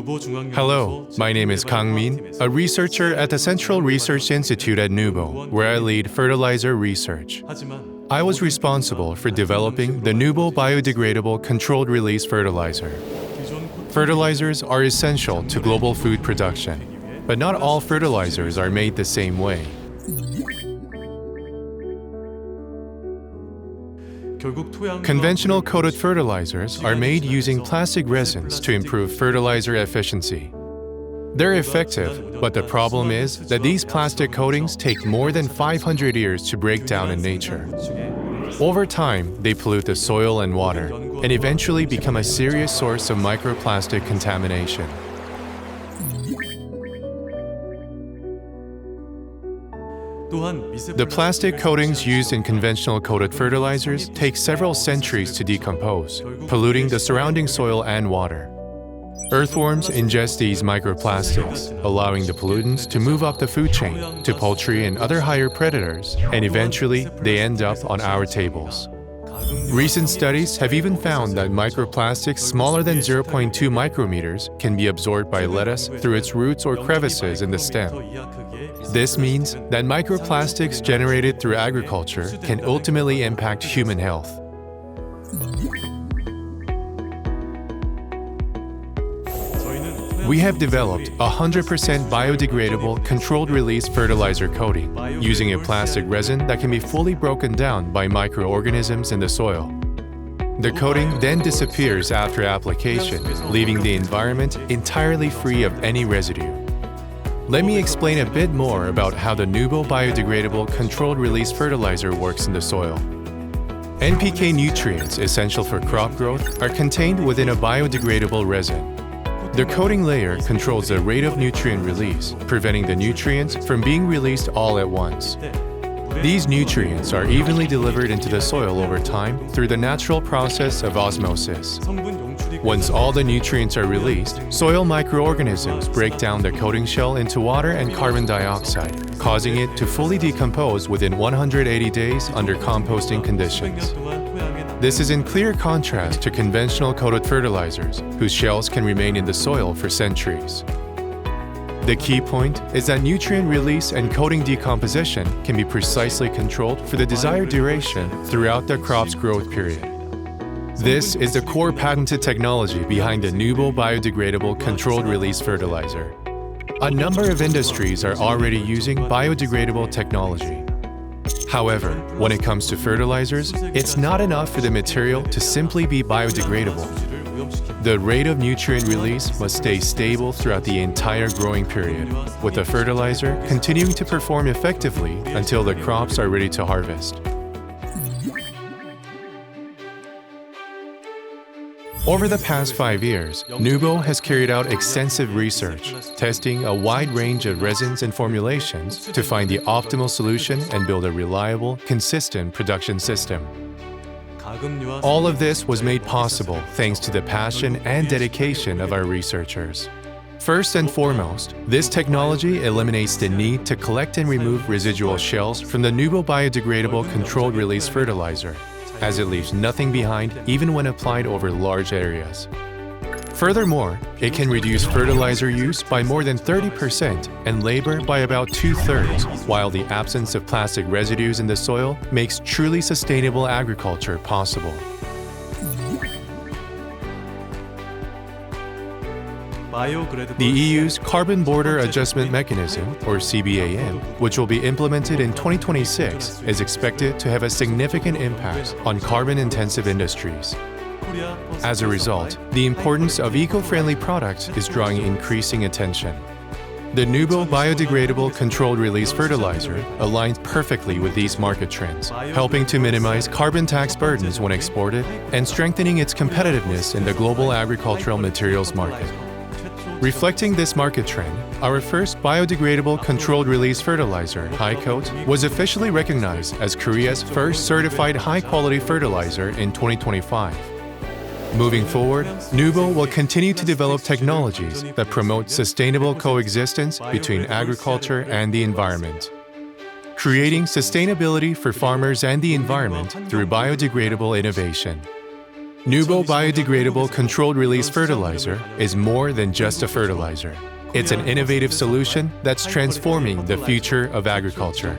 Hello, my name is Kang Min, a researcher at the Central Research Institute at Nousbo, where I lead fertilizer research. I was responsible for developing the Nousbo biodegradable controlled release fertilizer. Fertilizers are essential to global food production, but not all fertilizers are made the same way. Conventional coated fertilizers are made using plastic resins to improve fertilizer efficiency. They're effective, but the problem is that these plastic coatings take more than 500 years to break down in nature. Over time, they pollute the soil and water, and eventually become a serious source of microplastic contamination. The plastic coatings used in conventional coated fertilizers take several centuries to decompose, polluting the surrounding soil and water. Earthworms ingest these microplastics, allowing the pollutants to move up the food chain to poultry and other higher predators, and eventually they end up on our tables. Recent studies have even found that microplastics smaller than 0.2 micrometers can be absorbed by lettuce through its roots or crevices in the stem. This means that microplastics generated through agriculture can ultimately impact human health. We have developed a 100% biodegradable controlled-release fertilizer coating using a plastic resin that can be fully broken down by microorganisms in the soil. The coating then disappears after application, leaving the environment entirely free of any residue. Let me explain a bit more about how the Nousbo biodegradable controlled-release fertilizer works in the soil. NPK nutrients essential for crop growth are contained within a biodegradable resin. The coating layer controls the rate of nutrient release, preventing the nutrients from being released all at once. These nutrients are evenly delivered into the soil over time through the natural process of osmosis. Once all the nutrients are released, soil microorganisms break down the coating shell into water and carbon dioxide, causing it to fully decompose within 180 days under composting conditions. This is in clear contrast to conventional coated fertilizers, whose shells can remain in the soil for centuries. The key point is that nutrient release and coating decomposition can be precisely controlled for the desired duration throughout the crop's growth period. This is the core patented technology behind the Nousbo biodegradable controlled release fertilizer. A number of industries are already using biodegradable technology. However, when it comes to fertilizers, it's not enough for the material to simply be biodegradable. The rate of nutrient release must stay stable throughout the entire growing period, with the fertilizer continuing to perform effectively until the crops are ready to harvest. Over the past 5 years, Nousbo has carried out extensive research, testing a wide range of resins and formulations to find the optimal solution and build a reliable, consistent production system. All of this was made possible thanks to the passion and dedication of our researchers. First and foremost, this technology eliminates the need to collect and remove residual shells from the Nousbo biodegradable controlled release fertilizer, as it leaves nothing behind even when applied over large areas. Furthermore, it can reduce fertilizer use by more than 30% and labor by about 2/3, while the absence of plastic residues in the soil makes truly sustainable agriculture possible. The EU's Carbon Border Adjustment Mechanism, or CBAM, which will be implemented in 2026, is expected to have a significant impact on carbon-intensive industries. As a result, the importance of eco-friendly products is drawing increasing attention. The Nousbo biodegradable controlled release fertilizer aligns perfectly with these market trends, helping to minimize carbon tax burdens when exported and strengthening its competitiveness in the global agricultural materials market. Reflecting this market trend, our first biodegradable controlled release fertilizer, High-Coat, was officially recognized as Korea's first certified high-quality fertilizer in 2025. Moving forward, Nousbo will continue to develop technologies that promote sustainable coexistence between agriculture and the environment, creating sustainability for farmers and the environment through biodegradable innovation. Nousbo biodegradable controlled release fertilizer is more than just a fertilizer. It's an innovative solution that's transforming the future of agriculture.